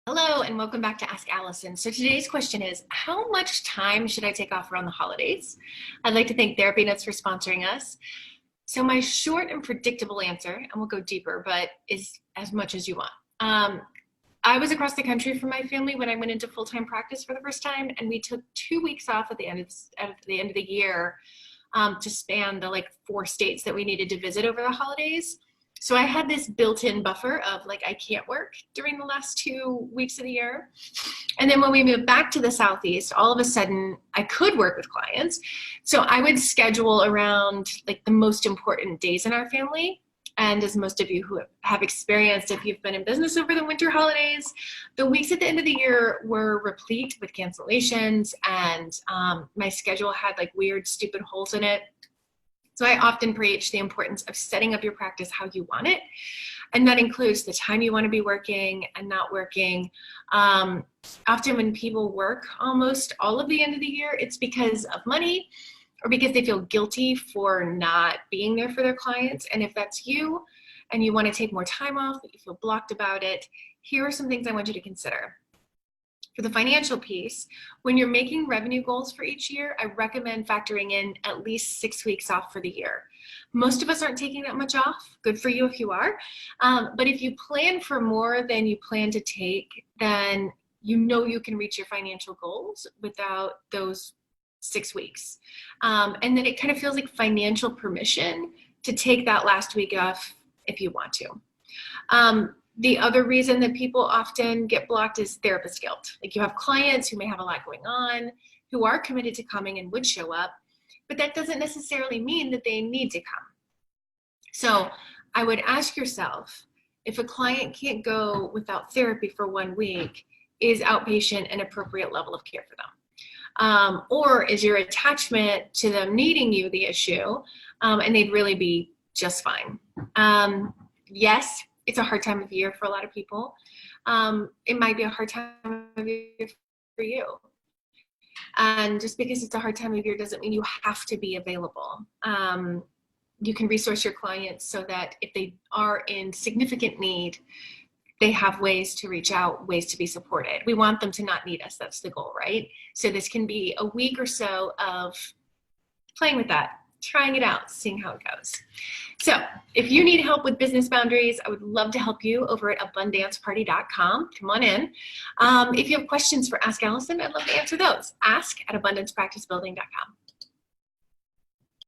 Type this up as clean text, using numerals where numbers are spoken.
Hello and welcome back to Ask Allison. So today's question is, how much time should I take off around the holidays? I'd like to thank TherapyNotes for sponsoring us. So my short and predictable answer, and we'll go deeper, but is as much as you want. I was across the country from my family when I went into full-time practice for the first time, and we took 2 weeks off at the end of the year to span the 4 states that we needed to visit over the holidays. So I had this built-in buffer of I can't work during the last 2 weeks of the year. And then when we moved back to the Southeast, all of a sudden I could work with clients. So I would schedule around the most important days in our family. And as most of you who have experienced, if you've been in business over the winter holidays, the weeks at the end of the year were replete with cancellations, and my schedule had weird, stupid holes in it. So I often preach the importance of setting up your practice how you want it. And that includes the time you want to be working and not working. Often when people work almost all of the end of the year, it's because of money or because they feel guilty for not being there for their clients. And if that's you and you want to take more time off, but you feel blocked about it, here are some things I want you to consider. For the financial piece, when you're making revenue goals for each year, I recommend factoring in at least 6 weeks off for the year. Most of us aren't taking that much off. Good for you if you are. But if you plan for more than you plan to take, then you know you can reach your financial goals without those 6 weeks. And then it kind of feels like financial permission to take that last week off if you want to. The other reason that people often get blocked is therapist guilt. You have clients who may have a lot going on, who are committed to coming and would show up, but that doesn't necessarily mean that they need to come. So I would ask yourself, if a client can't go without therapy for 1 week, is outpatient an appropriate level of care for them? Or is your attachment to them needing you the issue, and they'd really be just fine? Yes. It's a hard time of year for a lot of people. It might be a hard time of year for you. And just because it's a hard time of year doesn't mean you have to be available. You can resource your clients so that if they are in significant need, they have ways to reach out, ways to be supported. We want them to not need us. That's the goal, right? So this can be a week or so of playing with that, trying it out, seeing how it goes. So if you need help with business boundaries, I would love to help you over at abundanceparty.com. Come on in. If you have questions for Ask Allison, I'd love to answer those. Ask@abundancepracticebuilding.com.